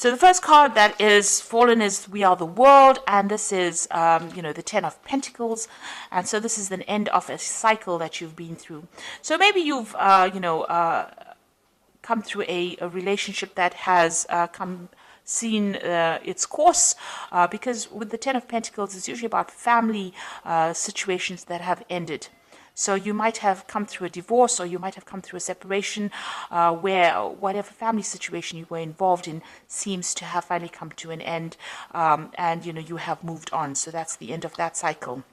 So the first card that is fallen is We Are the World, and this is, the Ten of Pentacles, and so this is the end of a cycle that you've been through. So maybe you've, come through a relationship that has seen its course, because with the Ten of Pentacles, it's usually about family situations that have ended. So you might have come through a divorce, or you might have come through a separation, where whatever family situation you were involved in seems to have finally come to an end, and you have moved on. So that's the end of that cycle.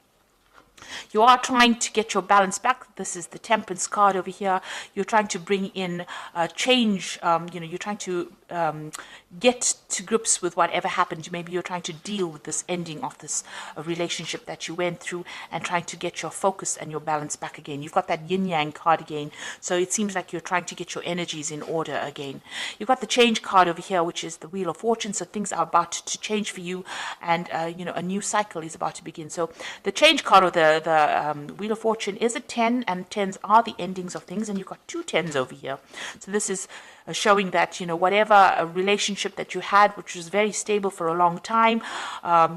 You are trying to get your balance back. This is the Temperance card over here. You're trying to bring in change. You're trying to get to grips with whatever happened. Maybe you're trying to deal with this ending of this relationship that you went through, and trying to get your focus and your balance back again. You've got that yin yang card again. So it seems like you're trying to get your energies in order again. You've got the Change card over here, which is the Wheel of Fortune. So things are about to change for you, and a new cycle is about to begin. So the Change card, or the Wheel of Fortune, is a 10, and 10s are the endings of things, and you've got 2 10s over here. So this is showing that whatever a relationship that you had, which was very stable for a long time,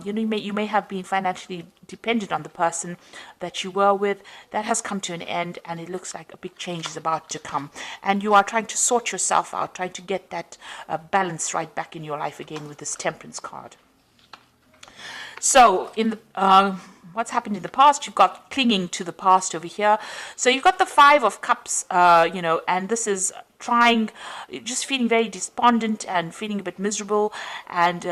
you may have been financially dependent on the person that you were with, that has come to an end, and it looks like a big change is about to come, and you are trying to sort yourself out, trying to get that balance right back in your life again with this Temperance card. So in the what's happened in the past, you've got clinging to the past over here. So you've got the Five of Cups, and this is just feeling very despondent and feeling a bit miserable, and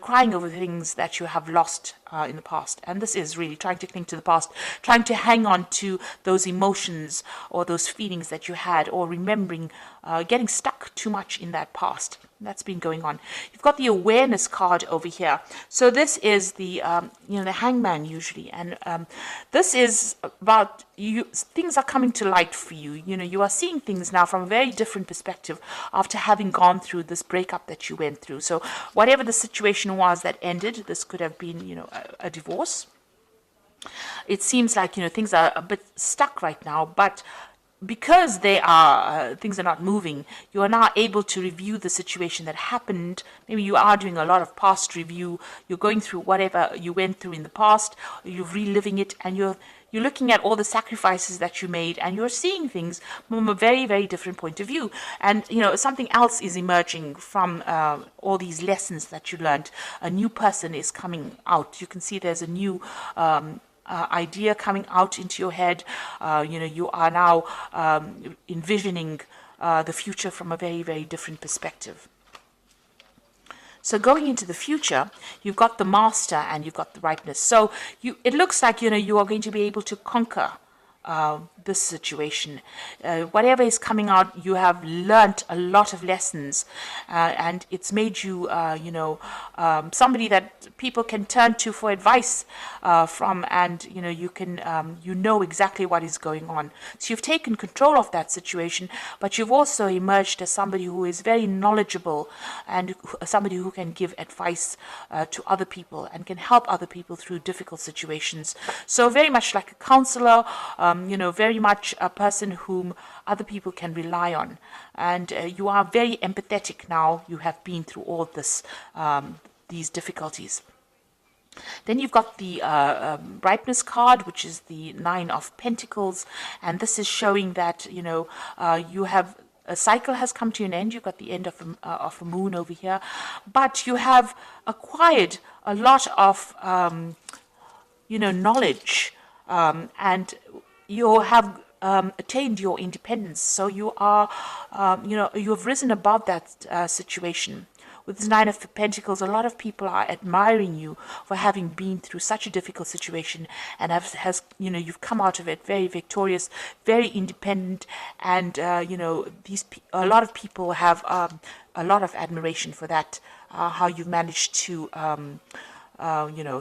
crying over things that you have lost in the past. And this is really trying to cling to the past, trying to hang on to those emotions or those feelings that you had, or remembering, getting stuck too much in that past. That's been going on. You've got the Awareness card over here. So this is the the Hangman usually, and this is about things are coming to light for you. You are seeing things now from a very different perspective after having gone through this breakup that you went through. So whatever the situation was that ended, this could have been a divorce. It seems like things are a bit stuck right now, but because things are not moving, you are now able to review the situation that happened. Maybe you are doing a lot of past review. You're going through whatever you went through in the past. You're reliving it, and you're looking at all the sacrifices that you made, and you're seeing things from a very, very different point of view. And something else is emerging from all these lessons that you learned. A new person is coming out. You can see there's a new idea coming out into your head. You are now envisioning the future from a very, very different perspective. So going into the future, you've got the Master and you've got the Ripeness. So it looks like you are going to be able to conquer this situation. Whatever is coming out, you have learnt a lot of lessons, and it's made you, somebody that people can turn to for advice from, and you can, exactly what is going on. So you've taken control of that situation, but you've also emerged as somebody who is very knowledgeable, and somebody who can give advice to other people and can help other people through difficult situations. So very much like a counselor, very much a person whom other people can rely on. And you are very empathetic now. You have been through all this, these difficulties. Then you've got the Ripeness card, which is the Nine of Pentacles. And this is showing that, you have a cycle has come to an end. You've got the end of a moon over here. But you have acquired a lot of, knowledge, and you have attained your independence. So you are, you have risen above that situation. With this Nine of Pentacles, a lot of people are admiring you for having been through such a difficult situation, and you've come out of it very victorious, very independent, and a lot of people have a lot of admiration for that. How you've managed to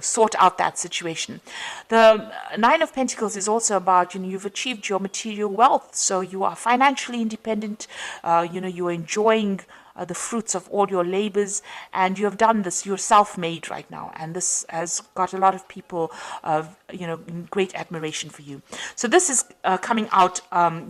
sort out that situation. The Nine of Pentacles is also about, you've achieved your material wealth. So you are financially independent, you are enjoying the fruits of all your labors, and you have done this. You're self-made right now, and this has got a lot of people, in great admiration for you. So this is coming out.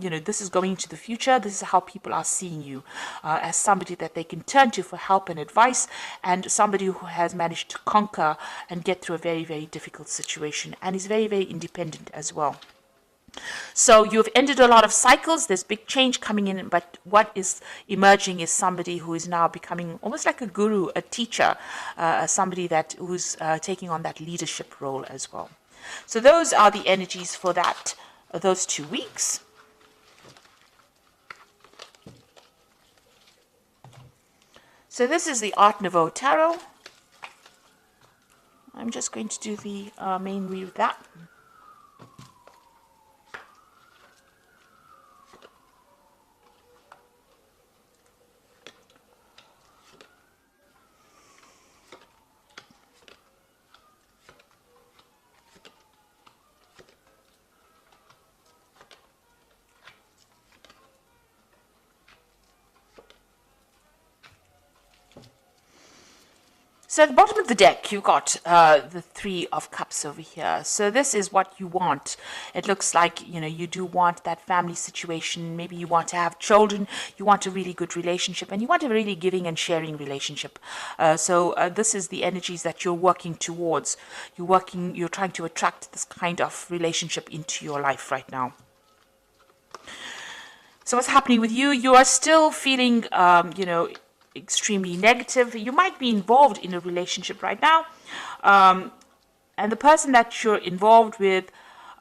This is going into the future. This is how people are seeing you, as somebody that they can turn to for help and advice, and somebody who has managed to conquer and get through a very, very difficult situation, and is very, very independent as well. So you've ended a lot of cycles. There's big change coming in, but what is emerging is somebody who is now becoming almost like a guru, a teacher, somebody who's taking on that leadership role as well. So those are the energies for those 2 weeks. So this is the Art Nouveau Tarot. I'm just going to do the main read of that. So at the bottom of the deck, you've got the Three of Cups over here. So this is what you want. It looks like, you do want that family situation. Maybe you want to have children. You want a really good relationship. And you want a really giving and sharing relationship. So this is the energies that you're working towards. You're trying to attract this kind of relationship into your life right now. So what's happening with you? You are still feeling, extremely negative. You might be involved in a relationship right now, and the person that you're involved with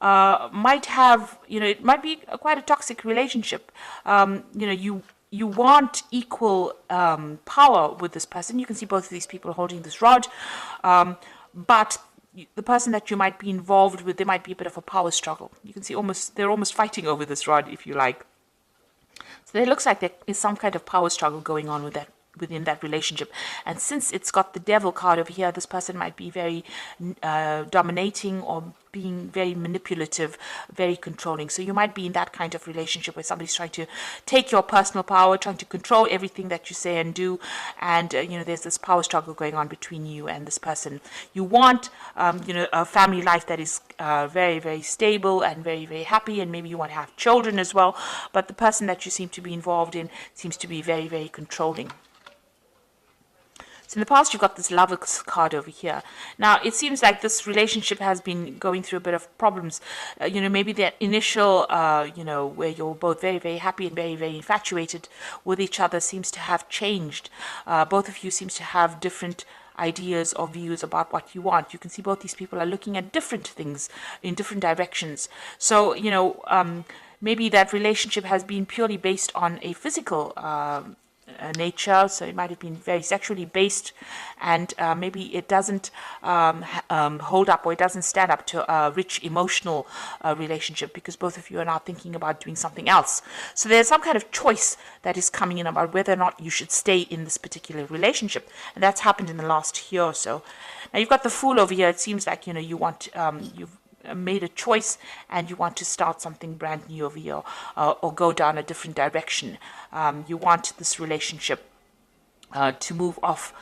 might have, it might be quite a toxic relationship. You want equal power with this person. You can see both of these people holding this rod, but the person that you might be involved with, there might be a bit of a power struggle. You can see they're almost fighting over this rod, if you like. So it looks like there is some kind of power struggle going on within that relationship. And since it's got the Devil card over here, this person might be very dominating or being very manipulative, very controlling. So you might be in that kind of relationship where somebody's trying to take your personal power, trying to control everything that you say and do. And, there's this power struggle going on between you and this person. You want, a family life that is very, very stable and very, very happy. And maybe you want to have children as well. But the person that you seem to be involved in seems to be very, very controlling. So in the past, you've got this Lover's card over here. Now, it seems like this relationship has been going through a bit of problems. Maybe the initial, where you're both very, very happy and very, very infatuated with each other seems to have changed. Both of you seems to have different ideas or views about what you want. You can see both these people are looking at different things in different directions. So, maybe that relationship has been purely based on a physical nature, so it might have been very sexually based, and maybe it doesn't hold up, or it doesn't stand up to a rich emotional relationship, because both of you are now thinking about doing something else. So there's some kind of choice that is coming in about whether or not you should stay in this particular relationship, and that's happened in the last year or so. Now you've got the Fool over here. It seems like you want you've made a choice and you want to start something brand new over here, or go down a different direction. You want this relationship to move off,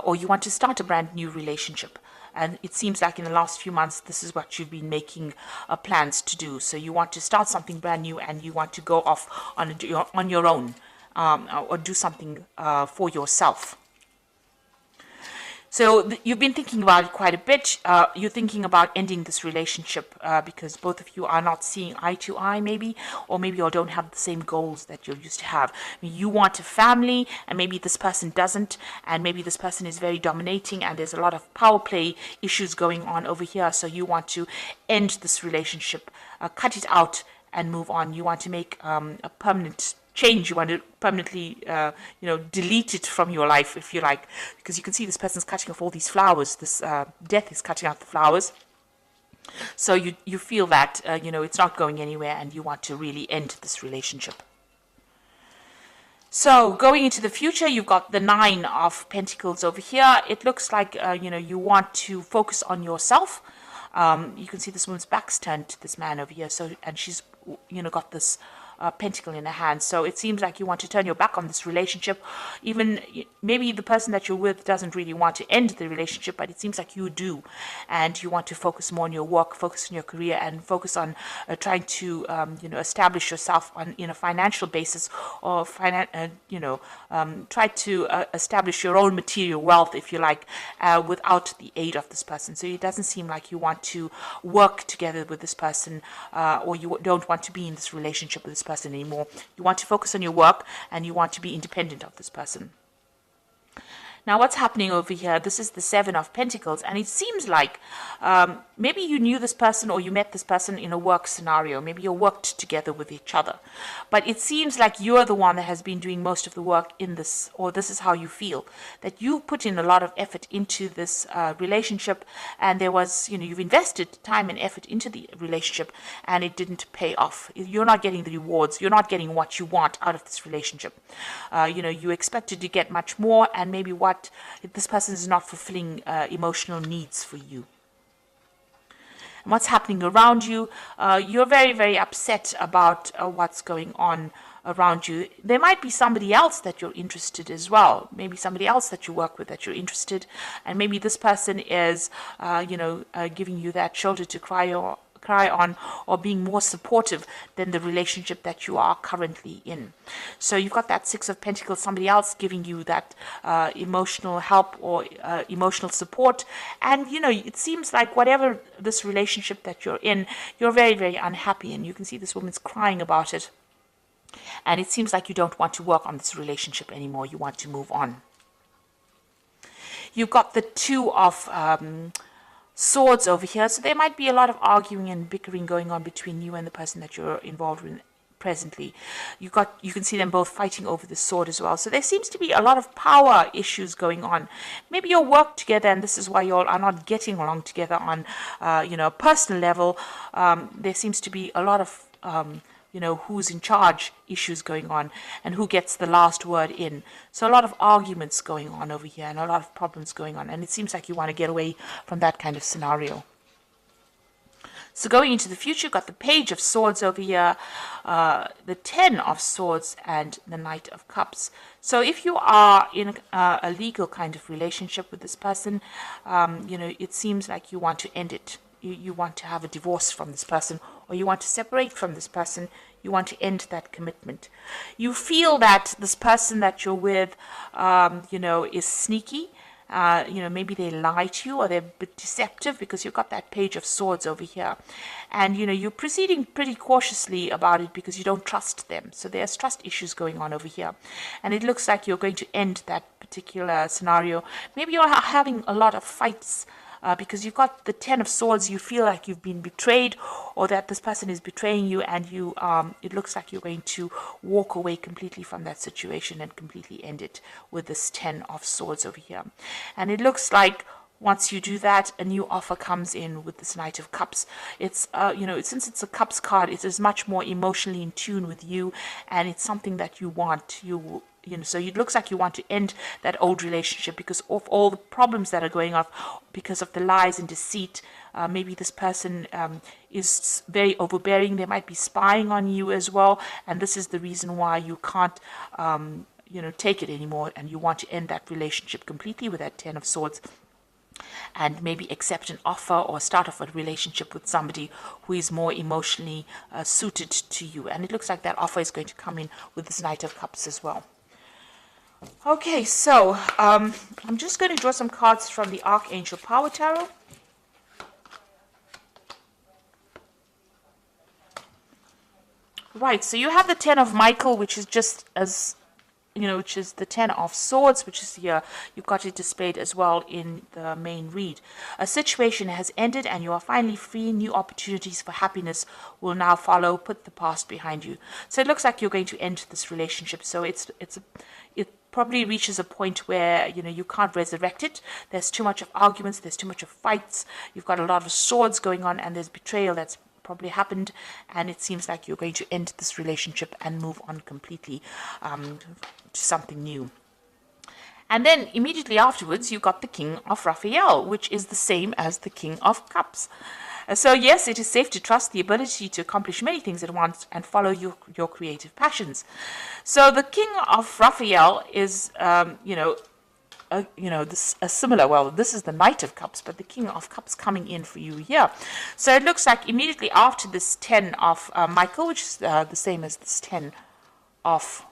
or you want to start a brand new relationship. And it seems like in the last few months, this is what you've been making plans to do. So you want to start something brand new, and you want to go off on your own, or do something for yourself. So you've been thinking about it quite a bit. You're thinking about ending this relationship because both of you are not seeing eye to eye, maybe, or maybe you don't have the same goals that you used to have. I mean, you want a family, and maybe this person doesn't, and maybe this person is very dominating, and there's a lot of power play issues going on over here. So you want to end this relationship, cut it out, and move on. You want to make a permanent change. You want to permanently, delete it from your life, if you like, because you can see this person's cutting off all these flowers. This death is cutting out the flowers. So you feel that, it's not going anywhere, and you want to really end this relationship. So going into the future, you've got the Nine of Pentacles over here. It looks like, you want to focus on yourself. You can see this woman's back's turned to this man over here. So, and she's, got this pentacle in a hand. So it seems like you want to turn your back on this relationship. Even maybe the person that you're with doesn't really want to end the relationship, but it seems like you do, and you want to focus more on your work, focus on your career, and focus on trying to establish yourself in a financial basis, or try to establish your own material wealth, if you like, without the aid of this person. So it doesn't seem like you want to work together with this person, or you don't want to be in this relationship with this person anymore. You want to focus on your work, and you want to be independent of this person. Now, what's happening over here? This is the Seven of Pentacles, and it seems like maybe you knew this person, or you met this person in a work scenario. Maybe you worked together with each other. But it seems like you're the one that has been doing most of the work in this, or this is how you feel, that you put in a lot of effort into this relationship, and there was, you've invested time and effort into the relationship, and it didn't pay off. You're not getting the rewards. You're not getting what you want out of this relationship. You expected to get much more, and maybe this person is not fulfilling emotional needs for you. And what's happening around you? You're very, very upset about what's going on around you. There might be somebody else that you're interested as well. Maybe somebody else that you work with that you're interested, and maybe this person is, giving you that shoulder to cry on, or being more supportive than the relationship that you are currently in. So you've got that Six of Pentacles, somebody else giving you that emotional help or emotional support. And it seems like whatever this relationship that you're in, you're very, very unhappy, and you can see this woman's crying about it. And it seems like you don't want to work on this relationship anymore. You want to move on. You've got the Two of Swords over here, so there might be a lot of arguing and bickering going on between you and the person that you're involved with presently. You can see them both fighting over the sword as well. So there seems to be a lot of power issues going on. Maybe you'll work together, and this is why you all are not getting along together on a personal level. There seems to be a lot of who's in charge issues going on, and who gets the last word in. So a lot of arguments going on over here, and a lot of problems going on, and it seems like you want to get away from that kind of scenario. So going into the future, you've got the Page of Swords over here, the Ten of Swords, and the Knight of Cups. So if you are in a legal kind of relationship with this person, it seems like you want to end it. You want to have a divorce from this person, or you want to separate from this person. You want to end that commitment. You feel that this person that you're with, is sneaky. Maybe they lie to you, or they're a bit deceptive, because you've got that Page of Swords over here. And, you're proceeding pretty cautiously about it because you don't trust them. So there's trust issues going on over here. And it looks like you're going to end that particular scenario. Maybe you're having a lot of fights because you've got the Ten of Swords. You feel like you've been betrayed, or that this person is betraying you, and it looks like you're going to walk away completely from that situation and completely end it with this Ten of Swords over here. And it looks like once you do that, a new offer comes in with this Knight of Cups. It's since it's a Cups card, it is much more emotionally in tune with you, and it's something that you want. So it looks like you want to end that old relationship because of all the problems that are going on, because of the lies and deceit. Maybe this person is very overbearing. They might be spying on you as well, and this is the reason why you can't, take it anymore, and you want to end that relationship completely with that Ten of Swords. And maybe accept an offer or start off a relationship with somebody who is more emotionally suited to you. And it looks like that offer is going to come in with this Knight of Cups as well. Okay, so I'm just going to draw some cards from the Archangel Power Tarot. Right, so you have the Ten of Michael, which is just as, which is the Ten of Swords, which is here. You've got it displayed as well in the main read. A situation has ended and you are finally free. New opportunities for happiness will now follow. Put the past behind you. So it looks like you're going to end this relationship. So it probably reaches a point where, you can't resurrect it. There's too much of arguments. There's too much of fights. You've got a lot of swords going on, and there's betrayal that's probably happened, and it seems like you're going to end this relationship and move on completely to something new. And then immediately afterwards, you got the King of Raphael, which is the same as the King of Cups. So yes, it is safe to trust the ability to accomplish many things at once and follow your creative passions. So the King of Raphael is, this a similar. Well, this is the Knight of Cups, but the King of Cups coming in for you here. So it looks like immediately after this 10 of Michael, which is the same as this 10 of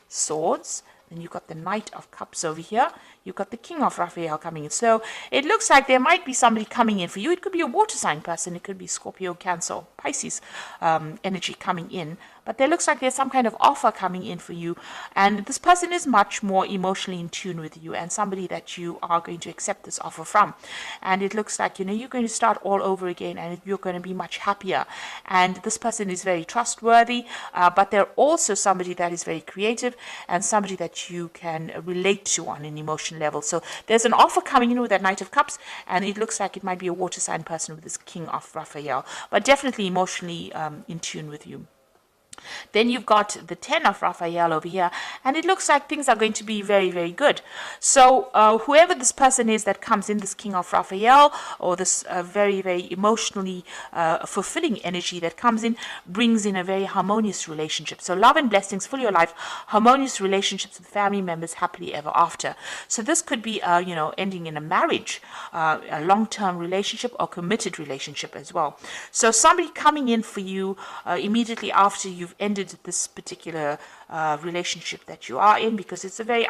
Swords. Then you've got the Knight of Cups over here. You've got the King of Raphael coming in. So it looks like there might be somebody coming in for you. It could be a water sign person. It could be Scorpio, Cancer, Pisces energy coming in. But there looks like there's some kind of offer coming in for you. And this person is much more emotionally in tune with you and somebody that you are going to accept this offer from. And it looks like, you're going to start all over again and you're going to be much happier. And this person is very trustworthy, but they're also somebody that is very creative and somebody that you can relate to on an emotional level. So there's an offer coming in with that Knight of Cups, and it looks like it might be a water sign person with this King of Raphael, but definitely emotionally in tune with you. Then you've got the 10 of Raphael over here, and it looks like things are going to be very, very good. So whoever this person is that comes in, this King of Raphael, or this very, very emotionally fulfilling energy that comes in, brings in a very harmonious relationship. So love and blessings for your life, harmonious relationships with family members, happily ever after. So this could be, ending in a marriage, a long-term relationship or committed relationship as well. So somebody coming in for you immediately after you've ended this particular relationship that you are in, because it's a very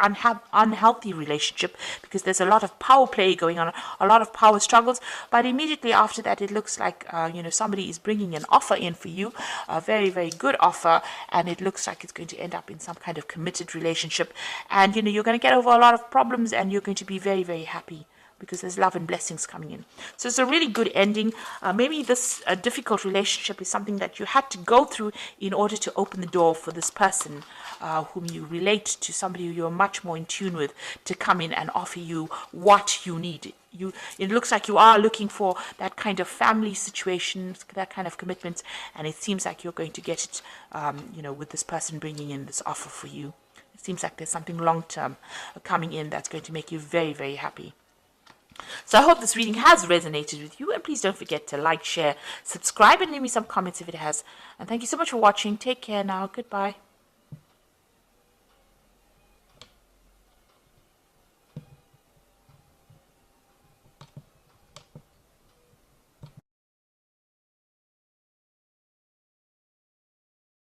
unhealthy relationship, because there's a lot of power play going on, a lot of power struggles. But immediately after that, it looks like somebody is bringing an offer in for you, a very, very good offer, and it looks like it's going to end up in some kind of committed relationship. And you're going to get over a lot of problems, and you're going to be very, very happy, because there's love and blessings coming in. So it's a really good ending. Maybe this difficult relationship is something that you had to go through in order to open the door for this person whom you relate to, somebody who you're much more in tune with, to come in and offer you what you need. It looks like you are looking for that kind of family situation, that kind of commitment, and it seems like you're going to get it, with this person bringing in this offer for you. It seems like there's something long-term coming in that's going to make you very, very happy. So I hope this reading has resonated with you, and please don't forget to like, share, subscribe, and leave me some comments if it has. And thank you so much for watching. Take care now. Goodbye.